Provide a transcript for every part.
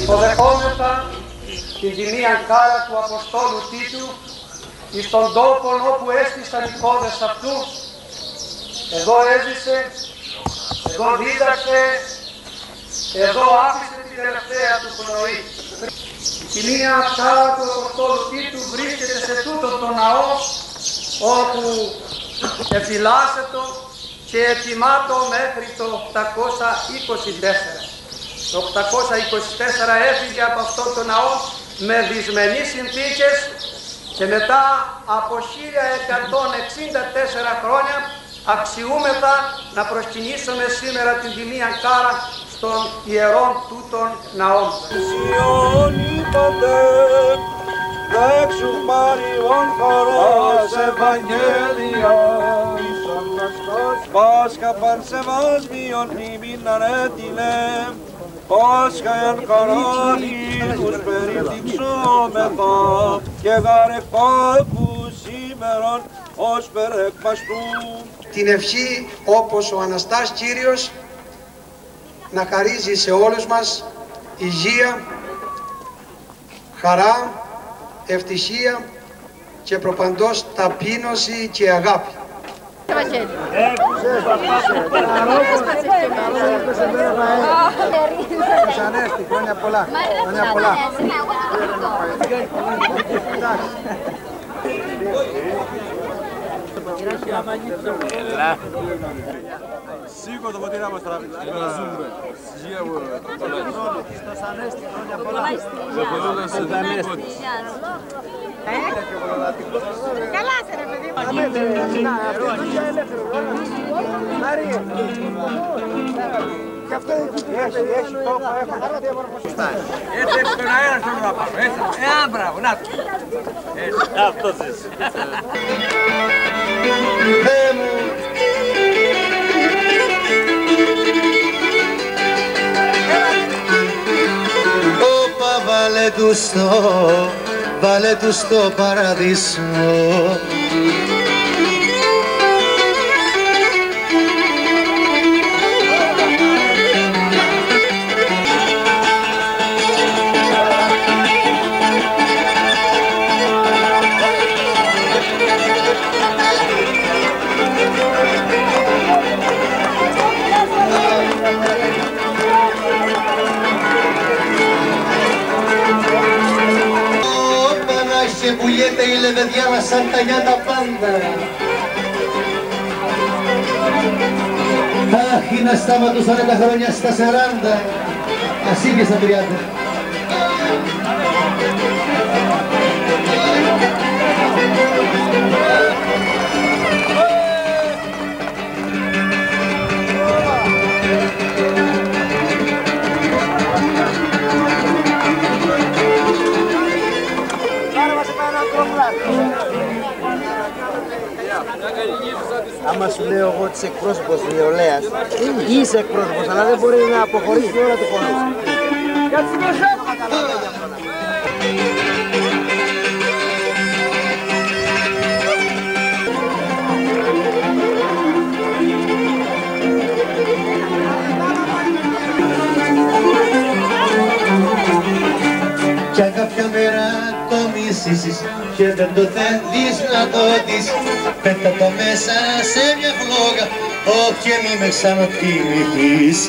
Υποδεχόμεθα την τιμία κάρα του Αποστόλου Τίτου εις τον τόπο όπου έστησαν οι πόδες αυτού. Εδώ έζησε, εδώ δίδαξε, εδώ άφησε την τελευταία του πνοή. Η τιμία κάρα του Αποστόλου Τίτου βρίσκεται σε τούτο το ναό όπου εφυλάσσεται και ετοιμάτο μέχρι το 824. Το 824 έφυγε από αυτό το ναό με δυσμενείς συνθήκες και μετά από 1164 χρόνια αξιούμεθα να προσκυνήσουμε σήμερα την τιμία κάρα στον ιερόν τούτων ναών. Δέξου Μαριών χορός Ευαγγέλια Πάσχα πανσεβάσμιον μνήμην αρέτηλεμ Πάσχα εν χαράνικους περιδειξόμεθα και γαρεκάκου σήμερον ως περεκμαστού. Την ευχή όπως ο Αναστάς Κύριος να χαρίζει σε όλους μας υγεία, χαρά, ευτυχία και προπαντός ταπείνωση και αγάπη. Ανέστη, χρόνια πολλά. Χρόνια πολλά. Σήκω το ποτήρι μας τώρα. Καλά σε ρε παιδί μου. Και αυτό έχει τόπο, Έτσι έχεις τον αέρα στον να πάμε, έτσι. Μπράβο, να το. Αυτός είσαι. Oh βάλε τους στο παραδείσο. Και βουλιέται η λεβεδιά μας σαν τα νιάτα πάντα. Αχ, είναι ασταματος αν τα χρόνια στα 40, ας είχε στα 30. Άμα σου λέω εγώ ότι είσαι εκπρόσωπος της νεολαίας, είσαι εκπρόσωπος, αλλά δεν μπορεί να αποχωρήσει την ώρα του χωρούς. Κι αν κάποια μέρα το μισήσεις και δεν το θέλεις να το δεις, πέτα το μέσα σε μια φλόγα, όχι μη με ξανατιμηθείς.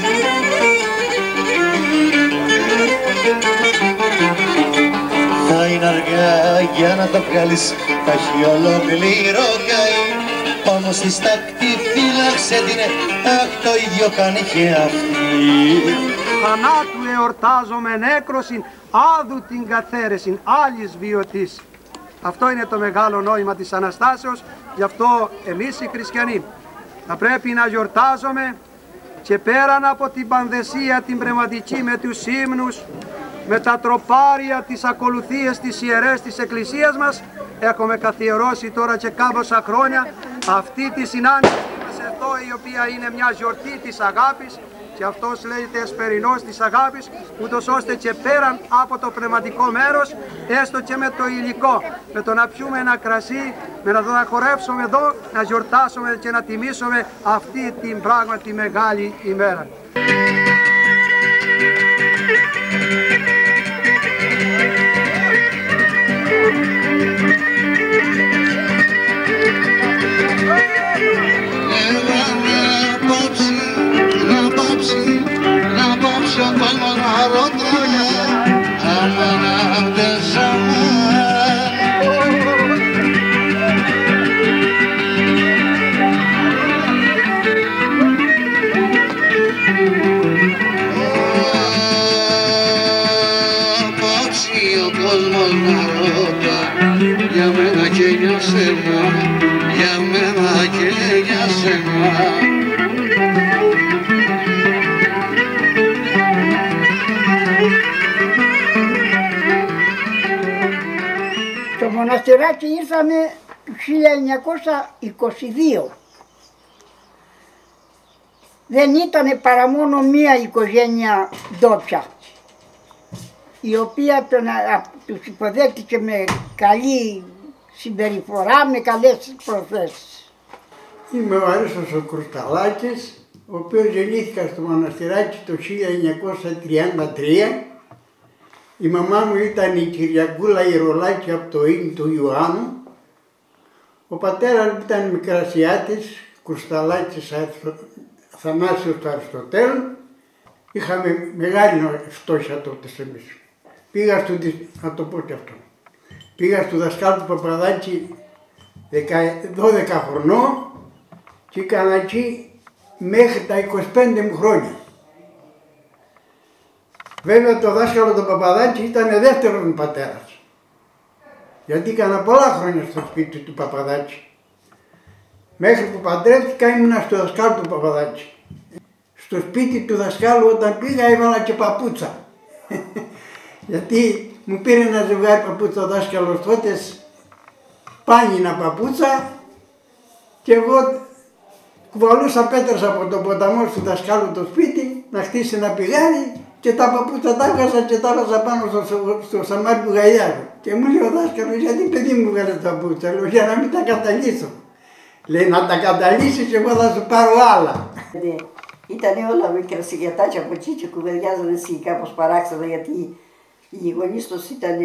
Θα είναι αργά για να το βγάλεις, θα έχει ολόκληρο καεί, όμως στη στάκτη φύλαξε την, αχ το ίδιο κάνει και αυτή. Θανάτου εορτάζομαι νέκροσιν, άδου την καθαίρεσιν, άλλης βιωτής. Αυτό είναι το μεγάλο νόημα της Αναστάσεως, γι' αυτό εμείς οι χριστιανοί θα πρέπει να γιορτάζουμε και πέραν από την πανδεσία την πνευματική με τους ύμνους, με τα τροπάρια, τις ακολουθίες, τις ιερές της Εκκλησίας μας, έχουμε καθιερώσει τώρα και κάμποσα χρόνια αυτή τη συνάντηση μας εδώ, η οποία είναι μια γιορτή της αγάπης, και αυτός λέγεται εσπερινός της αγάπης, ούτως ώστε και πέραν από το πνευματικό μέρος, έστω και με το υλικό, με το να πιούμε ένα κρασί, με να το να χορεύσουμε εδώ, να γιορτάσουμε και να τιμήσουμε αυτή την πράγματι μεγάλη ημέρα. Για μένα και για σένα, για μένα και για σένα. Στο μοναστηράκι ήρθαμε το 1922. Δεν ήταν παρά μόνο μία οικογένεια ντόπια, η οποία τους υποδέχτηκε με καλή συμπεριφορά, με καλές προθέσεις. Είμαι ο Αρίστος ο Κρουσταλάκης, ο οποίος γεννήθηκα στο μοναστηράκι το 1933. Η μαμά μου ήταν η Κυριακούλα Ιερολάκη από το Ίνι του Ιωάννου. Ο πατέρας μου ήταν Μικρασιάτης, Κρουσταλάκης Αθανάσιος του Αριστοτέλου. Είχαμε μεγάλη φτώχεια τότε εμείς. Πήγα στο, να το πω και αυτό, πήγα στο δασκάλου του Παπαδάκη 12 χρονών και έκανα εκεί μέχρι τα 25 μου χρόνια. Βέβαια το δάσκαλο του Παπαδάκη ήταν δεύτερος μου πατέρας, γιατί έκανα πολλά χρόνια στο σπίτι του Παπαδάκη. Μέχρι που παντρεύτηκα ήμουνα στο δασκάλου του Παπαδάκη. Στο σπίτι του δασκάλου όταν πήγα έβαλα και παπούτσα. Γιατί μου πήρε ένα ζευγάρι παπούτσα ο δάσκαλος τότε, πάνινα παπούτσα, και εγώ κουβαλούσα πέτρες από τον ποταμό του δασκάλου το σπίτι να χτίσει ένα πηγάδι και τα παπούτσια τα έβγαζα και τα έβαζα πάνω στο σαμάρι του Γαϊδάρου. Και μου λέει ο δάσκαλος, γιατί παιδί μου βγάλε τα παπούτσια, λέω για να μην τα καταλύσω. Λέει να τα καταλύσεις και εγώ θα σου πάρω άλλα. Ήταν όλα μικρά σιγιατάκια από εκεί και κουβεντιάζανε εσύ κάπως παράξενα γιατί οι γονείς τους ήταν,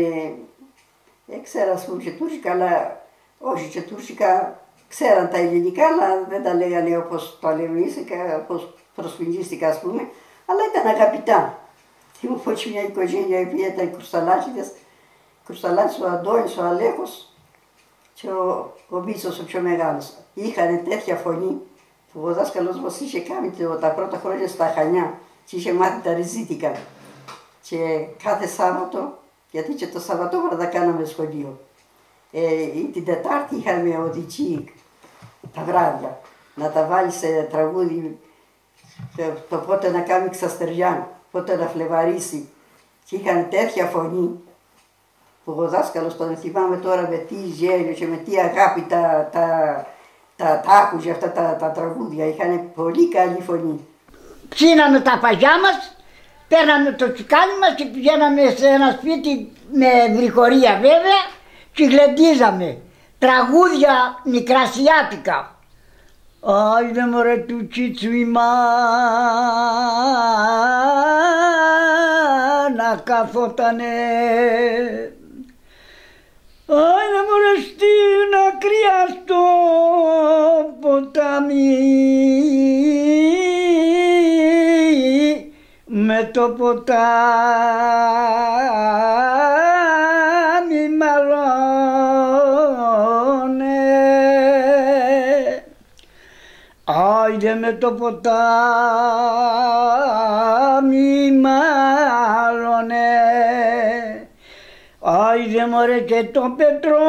ξέρω ας πούμε και τουρκικά, αλλά όχι και τουρκικά, ξέραν τα ελληνικά αλλά δεν τα λέγανε όπως το λέμε εμείς, όπως προσφυγίστηκα ας πούμε, αλλά ήταν αγαπητά. Θυμώ πως μια οικογένεια η οποία ήταν Κρουσταλάκης, ο Αντώνης, ο Αλέκος και ο Μίτσος ο πιο μεγάλος. Είχαν τέτοια φωνή που ο δάσκαλος μας είχε κάνει τα πρώτα χρόνια στα Χανιά και είχε μάθει τα ριζίτικα. Και κάθε Σάββατο, γιατί και το Σαββατόβραδα κάναμε σχολείο, την Τετάρτη είχαμε οδική τα βράδια, να τα βάλει σε τραγούδι, το πότε να κάνει ξαστεριά, πότε να φλεβαρίσει. Και είχαν τέτοια φωνή που ο δάσκαλος τον θυμάμαι τώρα με τι γέλιο και με τι αγάπη τα άκουγε αυτά τα τραγούδια. Είχαν πολύ καλή φωνή. Ψήναμε τα φαγιά μας, παίρναμε το τσουκάλι μας και πηγαίναμε σε ένα σπίτι με βρυχωρία βέβαια και γλεντίζαμε τραγούδια μικρασιάτικα. Άιντε μωρέ του τσίτσου η μάνα καθότανε. Άιντε μωρέ στην ακριά στο ποτάμι με το ποτάμι μαλώνε. Άιντε με το ποτάμι μαλώνε. Άιντε μωρέ και το Πετροβόλουσε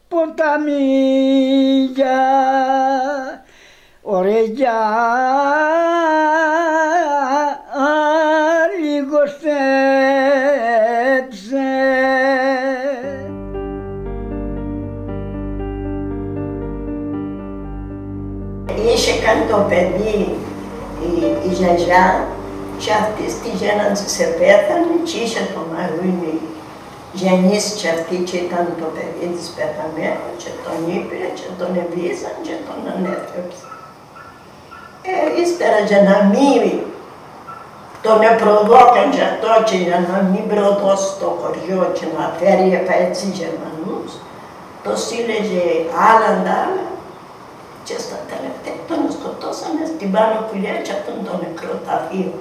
ποταμίγια, ωραία λίγο στέψε. Είχε κάνει το παιδί η γιαγιά και αυτή στη γέννηση σε πέθανε και είχε το μαγούνι γεννήσει και αυτή και ήταν το παιδί της πεθαμένου και τον ήπηρε και τον εβίζαν και τον ανέθρεψε. Ύστερα για να μην τον προδώκαν και αυτό και για να μην προδώσει το χωριό και να φέρει έτσι Γερμανούς, το σύλλεγε άλλα ντάλα και στα τελευταία τον σκοτώσανε στην πάνω πουλιά και αυτόν το νεκροταφείο.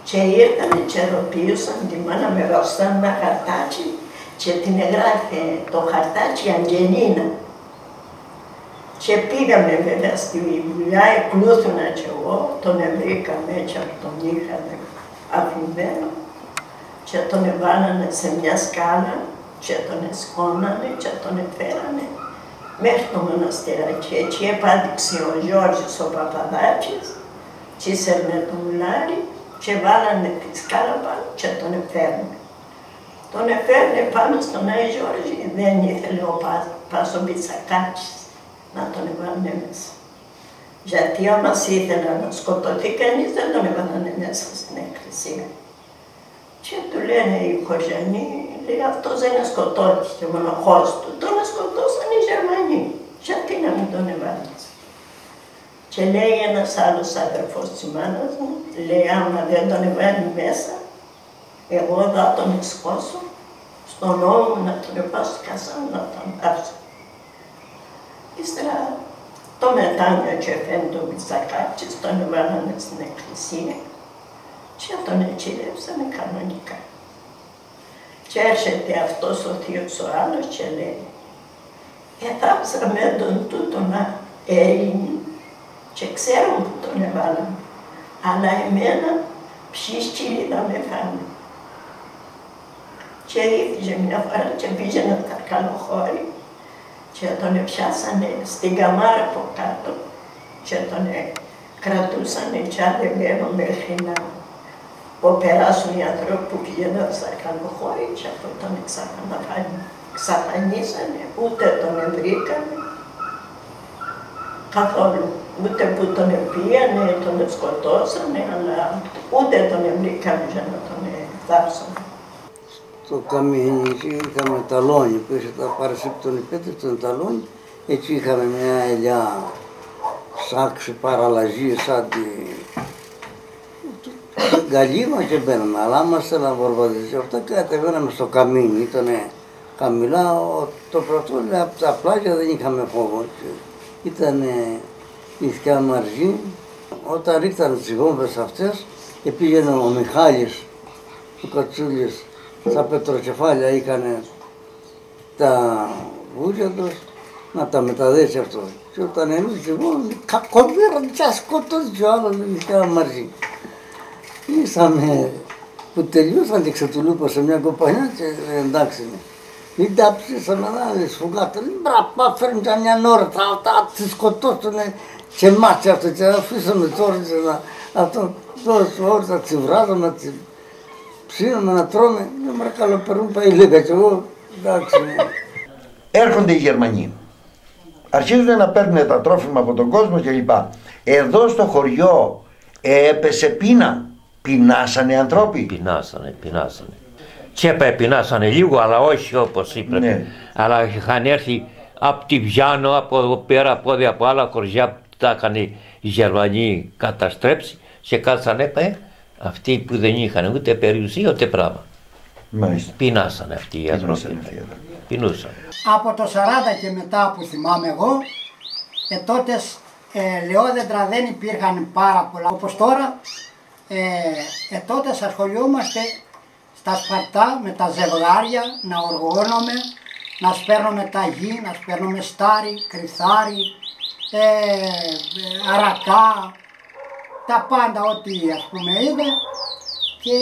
Και ήρθανε και ρωτήσαν τη μάνα με βαστάν ένα χαρτάκι και την έγραφε το χαρτάκι Αγγελίνα. Και πήγαμε βέβαια στη δουλειά, εκλούθουνα κι εγώ, τον βρήκαμε έτσι από τον είχαμε αφημένο και τον εβάλανε σε μια σκάλα και τον σκόνανε και τον φέρανε μέχρι το μοναστηράκι. Έτσι επάδειξε ο Γιώργης ο Παπαδάκης και ήσερνε το μουλάρι και βάλανε τη σκάλα πάνω και τον εφέρνε. Τον εφέρνε πάνω στον Άγιο Γιώργη, δεν ήθελε ο Πάσο Μπιτσακάκης να τον έβαλε μέσα. Γιατί όμως ήθελα να σκοτωθεί κανείς, δεν τον έβαλανε μέσα στην εκκλησία. Και του λένε οι οικογένειοι, λέει αυτός δεν σκοτώθηκε ο μοναχός του, τον σκοτώσαν οι Γερμανοί. Γιατί να μην τον έβαλες. Και λέει ένας άλλος αδερφός της μάνας μου, λέει άμα δεν τον έβαλε μέσα, εγώ θα τον σκόσω, στον νόμο να τον πάω στη Κασάνο να τον πάψω. Ύστερα το μετάνιο και φαίνεται ο Μπιτσακάκης, τον έβαλανε στην εκκλησία και τον ετσιλέψανε κανονικά. Και έρχεται αυτός ο θείος ο άλλος και λέει «Εθάψαμε τον τούτον Έλληνη και ξέρουν που τον έβαλαν, αλλά εμένα ποιοι σκύλοι θα με φάνε». Και ήρθε μια φορά και πήγαινε τα καλοχώρη και τον πιάσανε στην καμάρα από κάτω και τον κρατούσανε και αδεμένο μέχρι να περάσουν οι άνθρωποι που πήγαιναν στα καλοχώρη και αυτό τον εξαφανίσανε, ούτε τον βρήκανε καθόλου. Ούτε που τον επίανε, τον σκοτώσανε, αλλά ούτε τον βρήκανε για να τον θάψανε. Στο καμίνι είχαμε ταλόνι, που είχε τα παρασύπτωνοι πέτρες, τον ταλόνι. Έτσι είχαμε μια ελιά σάξι παραλαζί σαν τη γκαλίμα και μπαίναμε. Αλλά άμα στέλναμε βορβαδίσει αυτά και κατεβαίναμε στο καμίνι. Ήτανε χαμηλά, το πρωτόλιο από τα πλάγια δεν είχαμε φόβο. Ήτανε νησιά Μαρζή. Όταν ρίχτανε τις βόμβες αυτές και πήγαινε ο Μιχάλης του Κατσούλης στα πετροκεφάλια, είχανε τα βούλια τους να τα μεταδέσει αυτό. Και όταν εμείς λοιπόν κακομέραν και σκοτώσει και ο άλλος με νησιά Μαρζή. Ήσαμε που τελειώσαν και ξετουλούπασε μια κοπανιά και εντάξει. Μην τα ψήσαμε να σφουγγάτω. Μπραπά φέρνουν και μια ώρα, θα τις σκοτώσουνε και μάτια αυτό και αφήσαμε τώρα αυτό τόσες ώρες θα τις βράζαμε, να τις ψήναμε να τρώμε. Με καλοπερνούν πάει λίγα και εγώ εντάξει. Έρχονται οι Γερμανοί. Αρχίζουν να παίρνουν τα τρόφιμα από τον κόσμο κλπ. Εδώ στο χωριό έπεσε πείνα. Πεινάσανε ανθρώποι. Πεινάσανε. Και πεινάσανε λίγο, αλλά όχι όπως έπρεπε. Ναι. Αλλά είχαν έρθει από τη Βιάνο, από εδώ πέρα, από άλλα χωριά που τα είχαν οι Γερμανοί καταστρέψει και κάτσανε αυτοί που δεν είχαν ούτε περιουσία ούτε πράγμα. Μάλιστα. Πεινάσανε αυτοί οι άνθρωποι. Πεινούσαν. Από το 40 και μετά που θυμάμαι εγώ, τότε λεόδεντρα δεν υπήρχαν πάρα πολλά όπως τώρα. Τότε ασχολιόμαστε στα Σπαρτά με τα ζευγάρια, να οργώνουμε, να σπέρνουμε τα γη, να σπέρνουμε στάρι, κρυθάρι, αρακά, τα πάντα ό,τι ας πούμε είδε και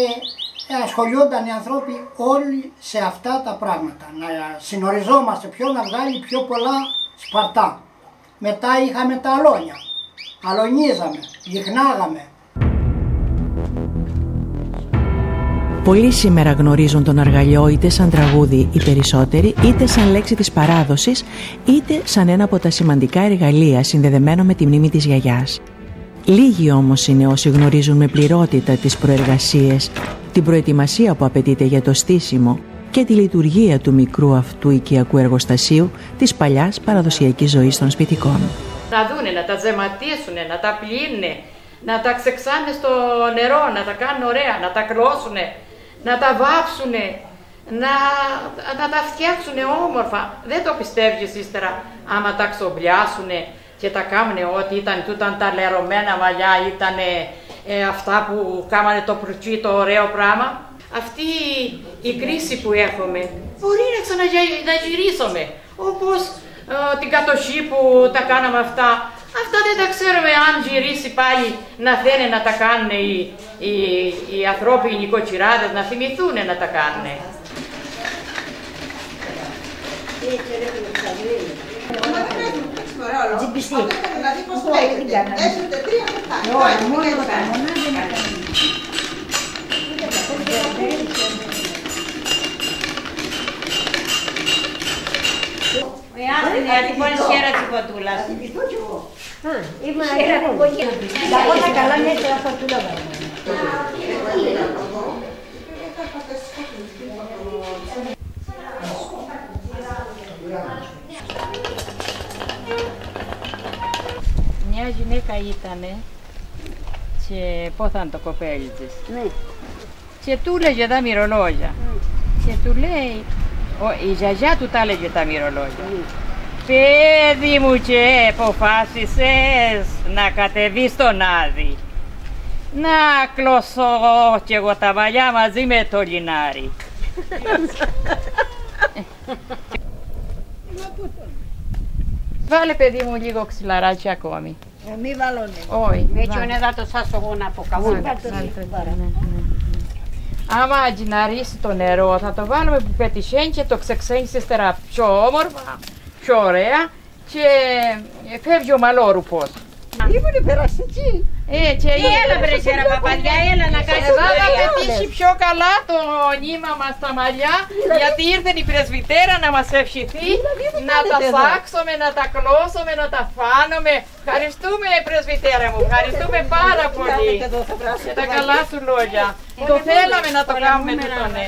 ασχολιόταν οι άνθρωποι όλοι σε αυτά τα πράγματα. Να συνοριζόμαστε ποιο να βγάλει πιο πολλά Σπαρτά. Μετά είχαμε τα αλόνια, αλωνίζαμε, γυχνάγαμε. Πολλοί σήμερα γνωρίζουν τον αργαλιό είτε σαν τραγούδι οι περισσότεροι, είτε σαν λέξη της παράδοσης, είτε σαν ένα από τα σημαντικά εργαλεία συνδεδεμένο με τη μνήμη της γιαγιάς. Λίγοι όμως είναι όσοι γνωρίζουν με πληρότητα τις προεργασίες, την προετοιμασία που απαιτείται για το στήσιμο και τη λειτουργία του μικρού αυτού οικιακού εργοστασίου της παλιάς παραδοσιακής ζωής των σπιτικών. Να δούνε, να τα ζεματίσουνε, να τα πλύνε, να τα ξεξάνε στο νερό, να τα κάνουν ωραία, να τα κλώσουνε, να τα βάψουνε, να τα φτιάξουνε όμορφα. Δεν το πιστεύεις ύστερα άμα τα ξομπλιάσουνε και τα κάνουνε ό,τι ήταν τα λερωμένα μαλλιά, ήταν αυτά που κάμανε το προυτσί, το ωραίο πράγμα. Αυτή η κρίση που έχουμε μπορεί να ξαναγυρίσουμε, όπως την κατοχή που τα κάναμε αυτά. Αυτά δεν τα ξέρουμε αν γυρίσει πάλι να θέλουν να τα κάνουν οι ανθρώποι, οι νοικοκυράδες, να θυμηθούν να τα κάνουν. Γιατί μπορείς χέρα της φωτούλας. Μια γυναίκα ήτανε και πόθαν το κοπέλι της. Και του έλεγε τα μυρολόγια. Και του λέει, η γιαγιά του τα έλεγε τα μυρολόγια. Παιδί μου, και αποφάσισες να κατεβείς στον Άδη. Να κλώσω κι εγώ τα μαλλιά μαζί με το λινάρι. Βάλε, παιδί μου, λίγο ξυλαράκι ακόμη. Μη βάλω, Όχι. Με έτσι είναι εδώ σας εγώ να πω καβούν. Άμα αγιναρίσει το νερό, θα το βάλουμε που πετυχαίνει και το ξεξένει ύστερα πιο όμορφα, πιο ωραία και φεύγει ο μαλόρουπος. Ήμουν περαστική. Έτσι, έλα βρε σέρα παπαδιά, έλα να κάνεις ιστορία. ιστορία. Θα πετύχει πιο καλά το νήμα μας τα μαλλιά, γιατί ήρθε η πρεσβυτέρα να μας ευχηθεί, να τα σάξουμε, να τα κλώσουμε, να τα φάνουμε. Ευχαριστούμε πρεσβυτέρα μου, ευχαριστούμε πάρα πολύ για τα καλά σου λόγια. Το θέλαμε να το κάνουμε τούτο, ναι.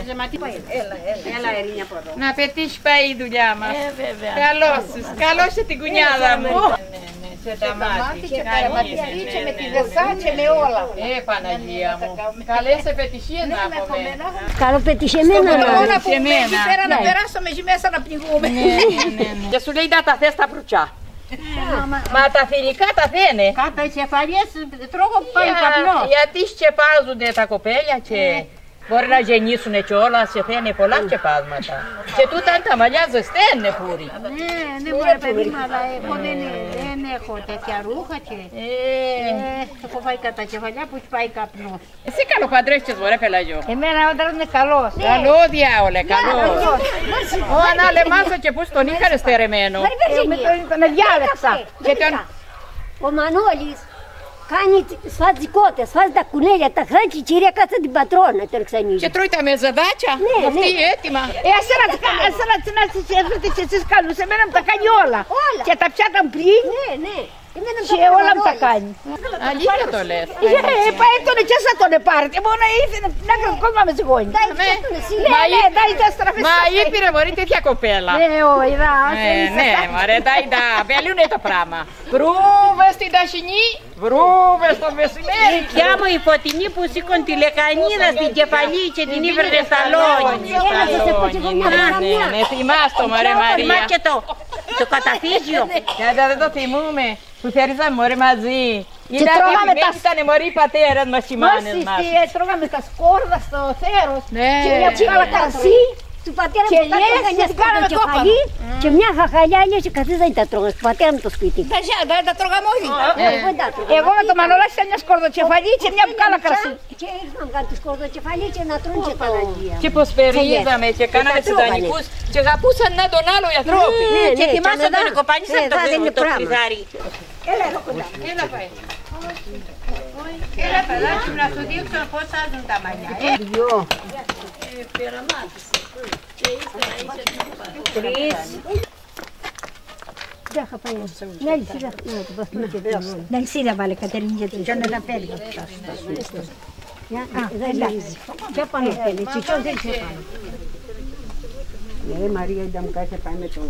Έλα Ερήνια από εδώ. Να πετύχει πάει η δουλειά μας. Καλώς τους, καλώς και την κουνιάδα μου. Σε τα μάτια και καραματιαρίτσε με τη δεσάτσε με όλα. Παναγία μου, καλές επιτυχίες να πούμε. Καλοπετυχημένα να πέρα να περάσουμε εκεί μέσα να πνιγούμε. Και σου λέει να τα θες τα βρουτσιά. Μα τα θηλυκά τα θένε. Κάτω οι κεφαλιές τρώγω που πάει καπνός. Γιατί σκεπάζονται τα κοπέλια και μπορεί να γεννήσουν κιόλας και θένε πολλά σκεπάσματα. Και τούτα τα μαλλιά ζεσταίνε πούρι. Ναι, μπορεί παιδί μου, αλλά εγώ δεν έχω τέτοια ρούχα και έχω πάει κατά κεφαλιά που έχει πάει καπνός. Εσύ καλοπαντρεύτηκες μωρέ πελαγιό. Εμένα ο άντρας είναι καλός. Καλό διάολε, καλός. Ω αναλεμάζω και πώς τον είχαν στερεμένο. Τον διάλεξα. Ο Μανώλης κάνει σφάζει κότες, σφάζει τα κουνέλια, τα χάνει και η κυρία κάτσε την πατρόνα τον ξενίζει. Και τρώει τα μεζεδάκια, αυτή έτοιμα. Εσένα τις έφερετε και εσείς καλούς, εμένα μου τα κάνει όλα. Και τα πιάτα μου πριν. Ναι. Και όλα μου τα κάνει. Αλήθεια το λες. Έτονε και σαν τον πάρετε, μόνο ήρθε να κάνει κόσμο με ζυγόνι. Μα ήπειρε μωρή τέτοια κοπέλα. Ναι, όχι, ναι, μωρέ, τα βελούνε το πράγμα. Βρούβες στην ταχυνή, βρούβες στο μεσημέρι. Ποια μου η Φωτεινή που σήκωνε τη λεκανίδα στην κεφαλή και την ήβρε στα λόγια. Ναι, θυμάστε μωρέ Μαρία. Και το καταφύγιο. Δεν το θυμούμε. Που θέλησαμε μωρέ μαζί. Ήταν μωρέ οι πατέρες μας οι μάνες μας. Τρώγαμε τα σκόρδα στο θέρος. Και μια ψήγαλα καρσί του πατέρα μου τα έκανε μια σκόρδα κεφαλή και μια χαχαλιά και καθείς δεν τα τρώγαμε του πατέρα μου το σπίτι. Δεν τα τρώγαμε όλοι. Εγώ με το Μανολάς ήταν μια σκόρδα κεφαλή και μια μπουκάλα κρασί. Και ήρθαν να κάνουν τη σκόρδα κεφαλή και να τρώνε και Παναγία. Και πως περίζαμε και κάναμε τους δανεικούς και αγαπούσαν να τον άλλο οι ανθρώποι. Και θυμάσαι τον Νικοπάνησαν το κρυδάρι. Έλα εδώ κοντά. Έλα πάει. Έλα παιδάκι μου να σου δείξω πώς άζουν τα μαλλιά. Να λυσίδα βάλε Κατερίνη γιατί να τα παίρνει. Ποια πάνω θέλει, τσιτσόν θέλει πιο πάνω. Ναι Μαρία, είδα μου κάτσε πάει με το...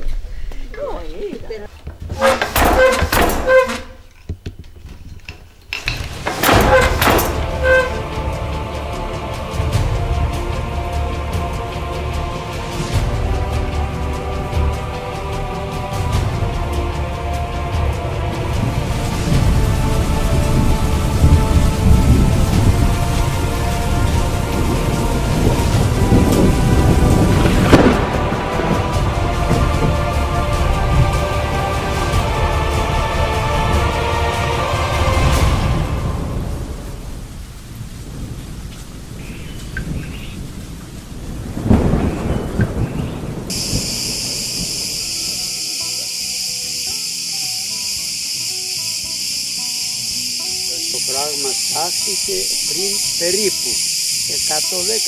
Το πράγμα στάχθηκε πριν περίπου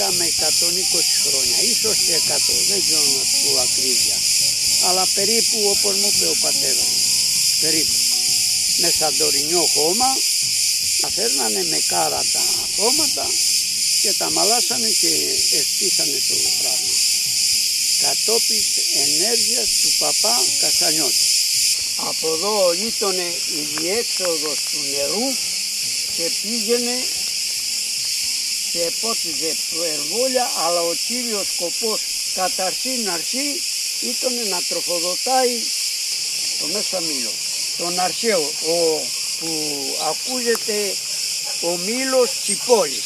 110 με 120 χρόνια, ίσως και 100, δεν ξέρω να σου πω ακρίβεια, αλλά περίπου όπως μου είπε ο πατέρας μου, περίπου. Με σαντορινιό χώμα, τα φέρνανε με κάρα τα χώματα και τα μαλάσανε και εστίσανε το πράγμα. Κατόπιν ενέργειας του παπά Κασανιώτη. Από εδώ ήταν η διέξοδος του νερού και πήγαινε και επότιζε προερβόλια, αλλά ο κύριος σκοπός καταρχήν αρχή ήταν να τροφοδοτάει το μέσα μήλο, τον αρχαίο, που ακούγεται ο μήλος της πόλης.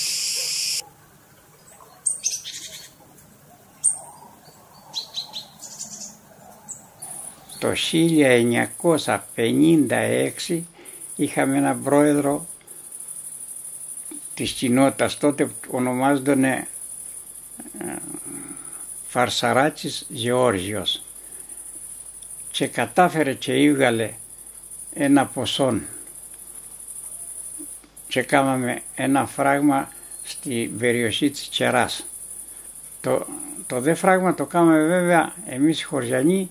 Το 1956 είχαμε έναν πρόεδρο της κοινότητας, τότε ονομάζονταν Φαρσαράτσης Γεώργιος, και κατάφερε και ήγαλε ένα ποσό και κάναμε ένα φράγμα στην περιοχή της Κεράς. Το δε φράγμα το κάναμε βέβαια εμείς οι χωριανοί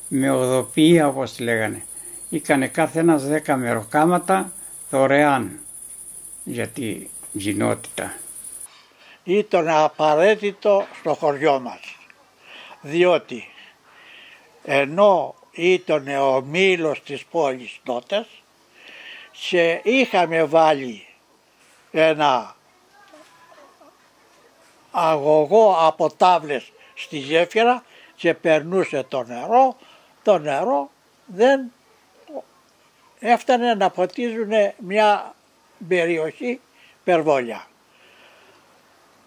με οδοποιία όπως τη λέγανε. Ήκανε κάθε ένας 10 μεροκάματα δωρεάν για τη κοινότητα. Ήταν απαραίτητο στο χωριό μας, διότι ενώ ήταν ο μήλος της πόλης τότε και είχαμε βάλει ένα αγωγό από τάβλες στη γέφυρα και περνούσε το νερό δεν έφτανε να ποτίζουν μια περιοχή Περβόλια.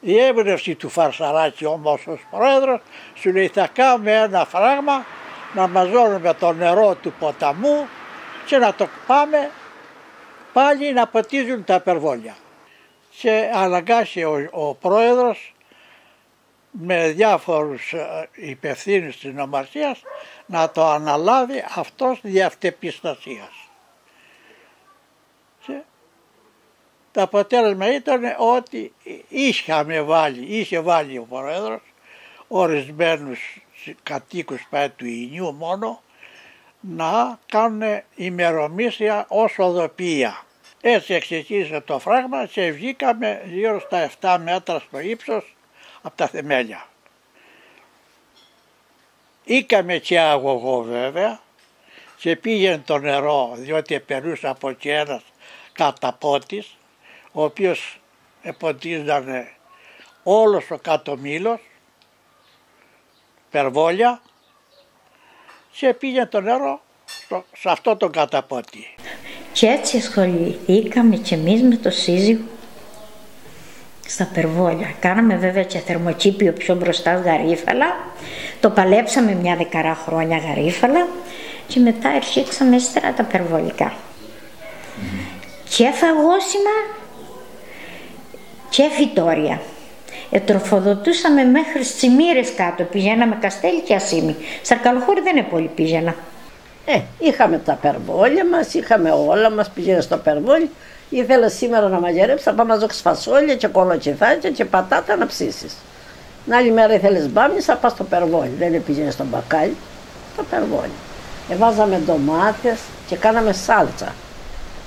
Η έμπνευση του Φαρσαράκη όμως ως πρόεδρος σου λέει θα κάνουμε ένα φράγμα να μαζώνουμε το νερό του ποταμού και να το πάμε πάλι να ποτίζουν τα Περβόλια. Και αναγκάσει ο πρόεδρος με διάφορους υπευθύνους της νομαρχίας να το αναλάβει αυτός δι' αυτεπιστασίας. Το αποτέλεσμα ήταν ότι είχε βάλει ο πρόεδρος ορισμένους κατοίκους του Ινιού μόνο να κάνουν ημερομίσια ως οδοποιία. Έτσι ξεκίνησε το φράγμα και βγήκαμε γύρω στα 7 μέτρα στο ύψος από τα θεμέλια. Είχαμε και αγωγό βέβαια και πήγαινε το νερό διότι περνούσε από εκεί ένας καταπότης ο οποίος εποτίζανε όλος ο κάτω μήλος, Περβόλια και πήγαινε το νερό σε αυτό το καταπότη. Και έτσι ασχοληθήκαμε κι εμείς με το σύζυγο στα Περβόλια. Κάναμε βέβαια και θερμοκήπιο πιο μπροστά Γαρίφαλα. Το παλέψαμε μια 10 χρόνια Γαρίφαλα και μετά αρχίσαμε ύστερα τα Περβολικά. Και φαγόσιμα και φυτόρια. Τροφοδοτούσαμε μέχρι στις Μύρες κάτω, πηγαίναμε Καστέλη και Ασίμι. Σαρκαλοχώρη δεν είναι πολύ πήγαινα. Είχαμε τα Περβόλια μας, είχαμε όλα μας, πήγαινε στο Περβόλι. Ήθελα σήμερα να μαγειρέψει, θα πάμε να δώσεις φασόλια και κολοκυθάκια και πατάτα να ψήσεις. Την άλλη μέρα ήθελες μπάμιες, θα πας στο Περβόλι. Δεν πήγαινε στο μπακάλι, στο Περβόλι. Βάζαμε ντομάτες και κάναμε σάλτσα.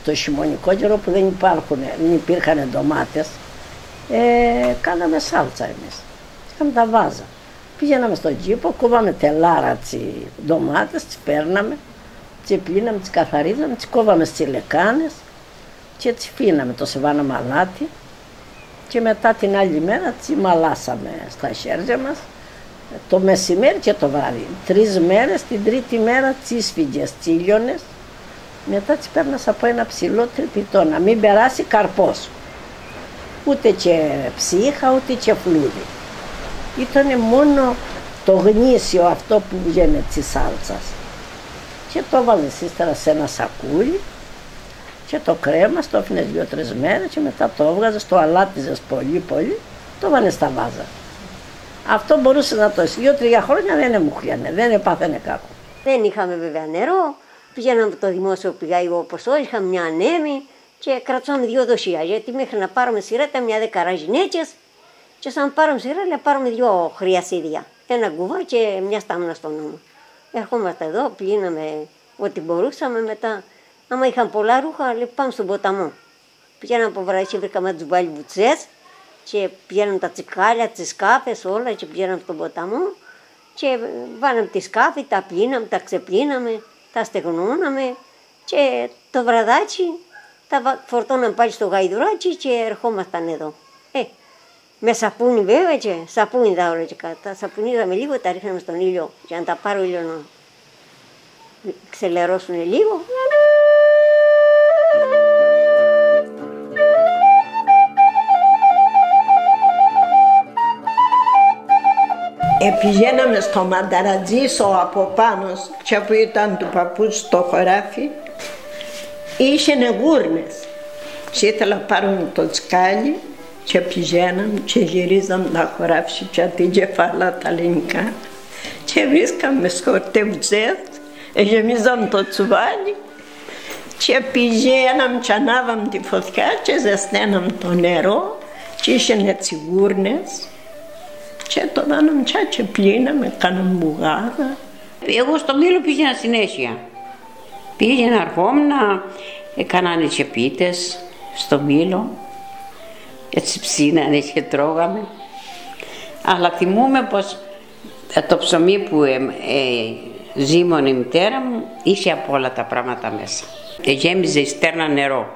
Το χειμωνικό καιρό που δεν υπήρχαν ντομάτες, κάναμε σάλτσα εμείς. Είχαμε τα βάζα. Πήγαιναμε στον κήπο, κόβαμε τελάρα ντομάτες, τις παίρναμε, τις πλύναμε, τις καθαρίζαμε, τις κόβαμε στις λεκάνες και τις φύναμε το σεβάναμε αλάτι και μετά την άλλη μέρα τις μαλάσαμε στα χέρια μας το μεσημέρι και το βράδυ. 3 μέρες, την τρίτη μέρα τις φύγες, τσίλιονες, μετά τις πέρνασα από ένα ψηλό τρυπητό να μην περάσει καρπός. Ούτε και ψύχα, ούτε και φλούδι. Ήτανε μόνο το γνήσιο αυτό που βγαίνει της σάλτσας. Και το βάλες ύστερα σε ένα σακούλι και το κρέμα το έφυγες 2-3 μέρες και μετά το έβγαζες, το αλάτιζες πολύ, το βάλες στα βάζα. Αυτό μπορούσε να το έχει 2-3 χρόνια, δεν εμουχλιανε, δεν επάθαινε κάπου. Δεν είχαμε βέβαια νερό, πηγαίναμε από το δημόσιο πηγάιο όπως όλοι, είχαμε μια ανέμη και κρατούσαμε 2 δοσία, γιατί μέχρι να πάρουμε σειρά ήταν μια 10 γυναίκες και σαν πάρουμε σειρά να πάρουμε 2 χρειασίδια, ένα κουβά και μια στάμνα στον νόμο. Ερχόμαστε εδώ, πλύναμε ό,τι μπορούσαμε μετά. Άμα είχαν πολλά ρούχα, πάμε στον ποταμό. Πηγαίναμε από βράδυ, βρήκαμε τους μπαλιβουτσές και πηγαίναμε τα τσικάλια, τις σκάφες, όλα και πηγαίναμε στον ποταμό και βάλαμε τη σκάφη, τα πλύναμε, τα ξεπλύναμε, τα στεγνώναμε και το βραδάκι τα φορτώναμε πάλι στο γαϊδουράκι και ερχόμασταν εδώ. Με σαπούνι βέβαια και σαπούνι τα όλα και κάτω. Τα σαπουνίζαμε λίγο, τα ρίχναμε στον ήλιο για να τα πάρω ήλιο να ξελερώσουν λίγο. Πηγαίναμε στο Μανταρατζίσο από πάνω και που ήταν του παππού στο χωράφι. Είχαινε γούρνες και ήθελα να πάρουμε το τσικάλι και πηγαίναμε και γυρίζαμε τα χωράφια και την κεφάλα τα ελληνικά και βρίσκαμε σκορτεύουτσές, γεμίζαμε το τσουβάλι Και πηγαίναμε και ανάβαμε τη φωτιά και ζεσταίναμε το νερό και είχαν έτσι γούρνες και το δάναμε και πλύναμε, κάναμε μπουγάδα. Εγώ στο Μήλο πήγαινα συνέχεια. Πήγαινα, αρχόμουν, έκανανε και πίτες στο Μήλο, έτσι ψήνανε και τρώγαμε. Αλλά θυμούμαι πως το ψωμί που ζήμωνε η μητέρα μου είχε από όλα τα πράγματα μέσα. Γέμιζε η στέρνα νερό.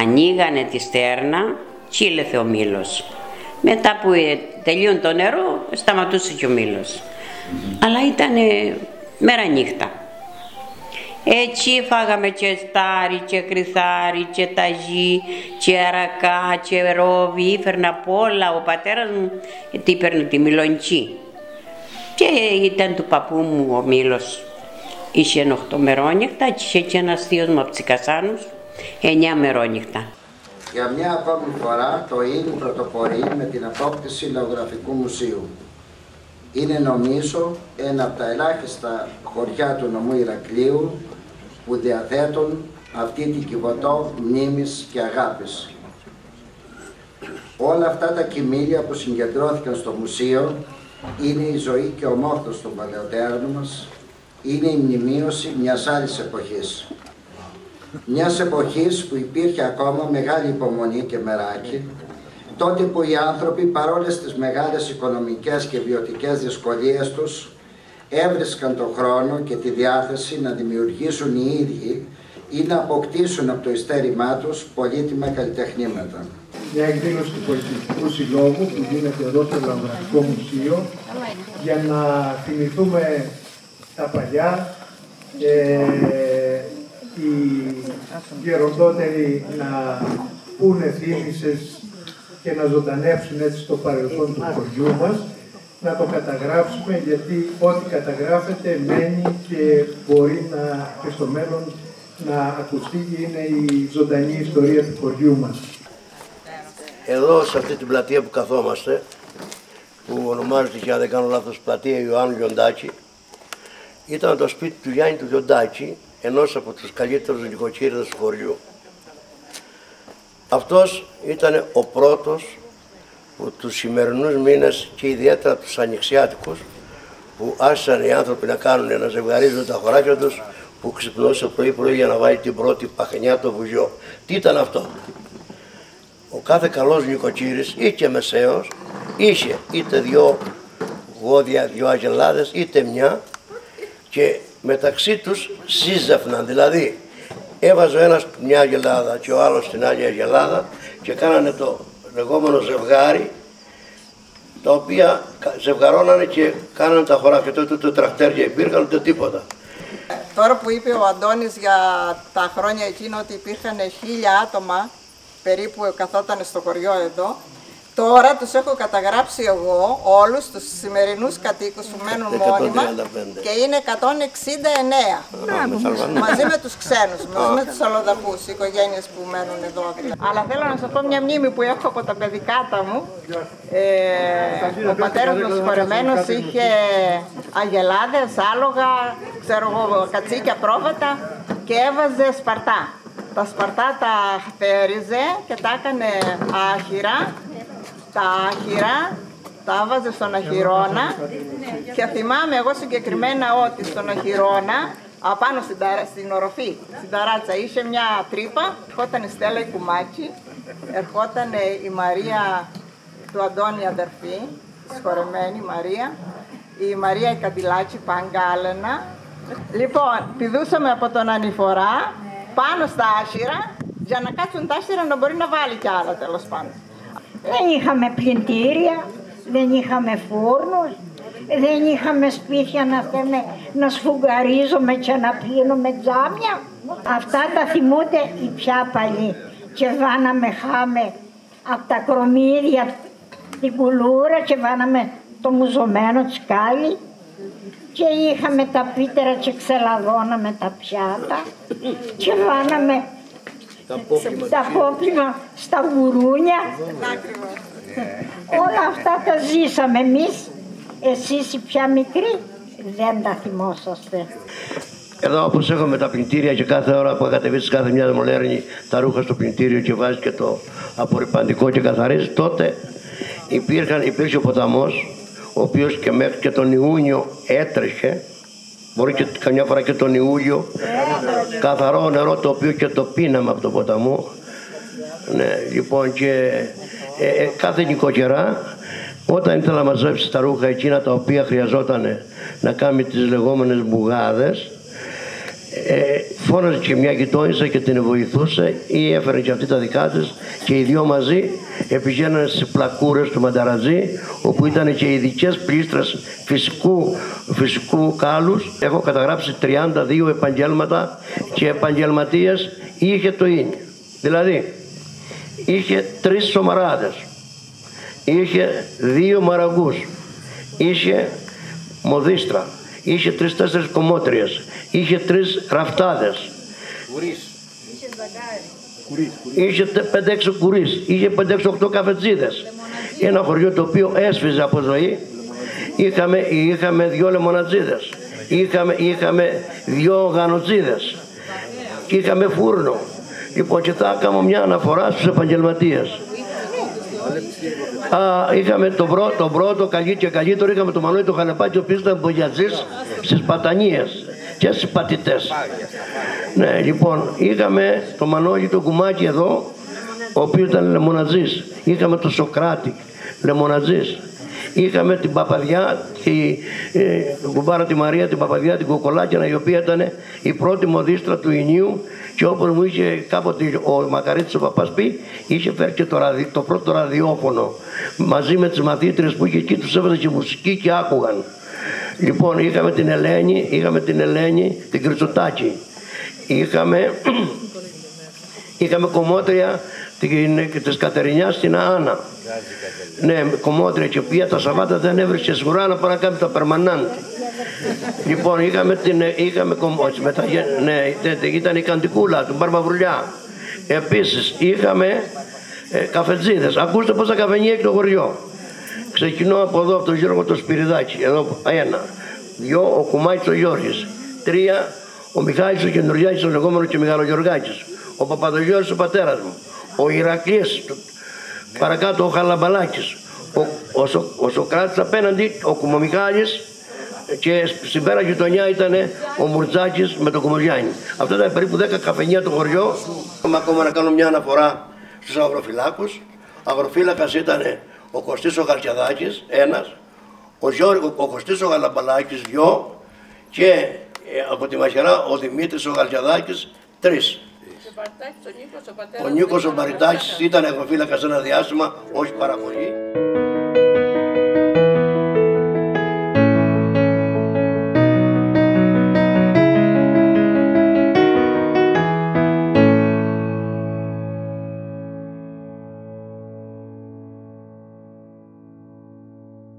Ανοίγανε τη στέρνα και ήλθε ο μήλος. Μετά που τελείωνε το νερό σταματούσε και ο μήλος. Αλλά ήταν μέρα νύχτα. Έτσι φάγαμε και στάρι και κρυθάρι και ταγί και αρακά και ρόβι, ήφερνα από όλα. Ο πατέρας μου ήπαιρνε τη μιλοντσί και ήταν του παππού μου ο μήλος. Είχε 8 μερόνυχτα και είχε και ένας θείος μου από Τσικασάνους 9 μερόνυχτα. Για μια ακόμη φορά το ΙΛ πρωτοπορεί με την απόκτηση λαογραφικού μουσείου. Είναι νομίζω ένα από τα ελάχιστα χωριά του νομού Ηρακλείου που διαθέτουν αυτή την κυβωτό μνήμης και αγάπης. Όλα αυτά τα κοιμήλια που συγκεντρώθηκαν στο μουσείο είναι η ζωή και ο μόρφος των παλαιοτέρων μας, είναι η μνημείωση μιας άλλης εποχής. Μιας εποχής που υπήρχε ακόμα μεγάλη υπομονή και μεράκι, τότε που οι άνθρωποι παρόλες τις μεγάλες οικονομικές και βιωτικές δυσκολίες τους έβρισκαν τον χρόνο και τη διάθεση να δημιουργήσουν οι ίδιοι ή να αποκτήσουν από το ειστέρημά τους πολύτιμα καλλιτεχνήματα. Μια εκδήλωση του Πολιτιστικού Συλλόγου που γίνεται εδώ στο Λαογραφικό Μουσείο για να θυμηθούμε τα παλιά, οι γεροντότεροι να πούνε θύμησες και να ζωντανεύσουν έτσι το παρελθόν του χωριού μας, να το καταγράψουμε, γιατί ό,τι καταγράφεται μένει και μπορεί και στο μέλλον να ακουστεί και είναι η ζωντανή ιστορία του χωριού μας. Εδώ σε αυτή την πλατεία που καθόμαστε, που ονομάζεται, και αν δεν κάνω λάθος, πλατεία Ιωάννου Λιοντάκη, ήταν το σπίτι του Γιάννη του Λιοντάκη, ενός από τους καλύτερους νοικοκύριδες του χωριού. Αυτός ήταν ο πρώτος που τους σημερινούς μήνες και ιδιαίτερα τους ανοιξιάτικους, που άρχισαν οι άνθρωποι να ζευγαρίζουν τα χωράκια τους, που ξυπνούσε πρωί-πρωί για να βάλει την πρώτη παχενιά το βουζιό. Τι ήταν αυτό? Ο κάθε καλός νοικοκύρης ή και μεσαίος είχε είτε 2 γόδια, 2 αγελάδες, είτε μια, και μεταξύ τους σύζευναν, δηλαδή έβαζε ο ένας μια αγελάδα και ο άλλος την άλλη αγελάδα και κάνανε το λεγόμενο ζευγάρι, τα οποία ζευγαρώνανε και κάνανε τα χωράφια. Τότε ούτε τρακτέρια υπήρχαν ούτε τίποτα. Τώρα που είπε ο Αντώνης για τα χρόνια εκείνα ότι υπήρχαν 1000 άτομα περίπου καθόταν στο χωριό εδώ, τώρα τους έχω καταγράψει εγώ όλους τους σημερινούς κατοίκους που μένουν μόνιμα και είναι 169 μαζί με τους ξένους, μαζί με τους αλλοδαπούς, οι οικογένειες που μένουν εδώ. Αλλά θέλω να σας πω μια μνήμη που έχω από τα παιδικάτα μου. Ο πατέρας μου συγχωρεμένος είχε αγελάδες, άλογα, ξέρω εγώ, κατσίκια, πρόβατα και έβαζε σπαρτά. Τα σπαρτά τα θέριζε και τα έκανε άχυρα. Τα άχυρα τα έβαζε στον αχυρώνα και θυμάμαι εγώ συγκεκριμένα ότι στον αχυρώνα απάνω στην οροφή, στην ταράτσα, είχε μια τρύπα, ερχόταν η Στέλλα η Κουμάκη, ερχόταν η Μαρία του Αντώνη αδερφή, συγχωρεμένη Μαρία, η Μαρία η Καντιλάκη Παγκάλαινα. Λοιπόν, πηδούσαμε από τον ανηφορά πάνω στα άχυρα για να κάτσουν τα άχυρα να μπορεί να βάλει κι άλλα, τέλος πάντων. Δεν είχαμε πλυντήρια, δεν είχαμε φούρνους, δεν είχαμε σπίτια να σφουγγαρίζουμε και να πίνουμε τζάμια. Αυτά τα θυμούνται οι πια παλιοί. Και βάναμε χάμε από τα κρομίδια την κουλούρα και βάναμε το μουζωμένο τσικάλι και είχαμε τα πίτερα και ξελαδώναμε τα πιάτα και βάναμε τα πόπλημα στα γουρούνια. Όλα αυτά τα ζήσαμε εμείς. Εσείς οι πια μικροί δεν τα θυμόσαστε. Εδώ όπως έχουμε τα πλυντήρια και κάθε ώρα που κατεβείς κάθε μια μου λέρνει τα ρούχα στο πλυντήριο και βάζει και το απορριπαντικό και καθαρίζει, τότε υπήρχε ο ποταμός, ο οποίος και μέχρι και τον Ιούνιο έτρεχε, μπορεί και καμιά φορά και τον Ιούλιο, καθαρό νερό το οποίο και το πίναμε από τον ποταμό. Ναι, λοιπόν, και κάθε νοικοκυρά όταν ήθελα να μαζέψει τα ρούχα εκείνα τα οποία χρειαζόταν να κάνει τις λεγόμενες μπουγάδες, φώναζε και μια γειτόνισσα και την βοηθούσε ή έφερε και αυτή τα δικά της και οι δυο μαζί πηγαίνανε στις πλακούρες του Μανταρατζή, όπου ήταν και ειδικές πλήστρες φυσικού κάλους. Έχω καταγράψει 32 επαγγέλματα και επαγγελματίες είχε το ίνι. Δηλαδή είχε 3 σομαράδες, είχε 2 μαραγκούς, είχε μοδίστρα, είχε 3-4 κομμότριες, είχε 3 ραφτάδες, είχε 5-6 κουρίς, είχε 5-6-8 καφετζίδες. Ένα χωριό το οποίο έσφιζε από ζωή. Είχαμε 2 λεμονατζίδες, είχαμε 2 γανοτζίδες, είχαμε φούρνο. Λοιπόν, και θα έκαμε μια αναφορά στους επαγγελματίες. Είχαμε τον πρώτο καλύτερο, είχαμε το Μανώλη το Χαλεπάκη, ο οποίος ήταν μπογιατζής στις πατανίες και στις πατητές. Ναι, λοιπόν, είχαμε το Μανώλη το Κουμάκη εδώ, ο οποίος ήταν λεμονατζής. Είχαμε τον Σοκράτη, λεμονατζής. Είχαμε την Παπαδιά, την κουμπάρα τη Μαρία, την Παπαδιά, την Κοκολάκινα, η οποία ήταν η πρώτη μοδίστρα του Ινίου, και όπως μου είχε κάποτε ο Μακαρίτης ο παπάς πει, είχε φέρει και το πρώτο ραδιόφωνο μαζί με τις μαθήτριες που είχε εκεί, τους έβαζε και μουσική και άκουγαν. Λοιπόν, είχαμε την Ελένη, την Κριτσοτάκη, είχαμε κομμότρια της Κατερινιάς στην Άννα. Ναι, κομμότρια, και οποία τα Σαββάτα δεν έβρισκε σγουρά να πάει να κάνει τα περμανάντη. Λοιπόν, είχαμε κομμότρια, ναι, ήταν η Καντικούλα του Μπαρμαβρουλιά. Επίσης είχαμε καφετζίδες. Ακούστε πόσα καφενεία έχει το χωριό. Ξεκινώ από εδώ, από τον Γιώργο το Σπυριδάκη, εδώ 1, 2 ο Κουμάκης ο Γιώργης, 3 ο Μιχάλης ο Κεντουριάκης, ο λεγόμενο και Μιγαλογιωργάκης, ο Παπαδογιώρης ο πατέρας μου, ο Ηρακλής, παρακάτω ο Χαλαμπαλάκης, ο Σοκράτης απέναντι, ο Κουμομιχάλης, και στην πέρα γειτονιά ήταν ο Μουρτζάκης με τον Κουμοζιάννη. Αυτά ήταν περίπου 10 καφενεία το χωριό. Ακόμα να κάνω μια αναφορά στους αγροφυλάκους. Αγροφύλακας ήταν ο Κωστής ο Γαλτιαδάκης, 1, ο Κωστής ο Γαλαμπαλάκης, 2, και από τη Μαχαιρά ο Δημήτρης ο Γαλτιαδάκης, 3. Ο Νίκος ο Μπαριτάκης ήταν αγροφύλακας ένα διάστημα, όχι πάρα πολύ.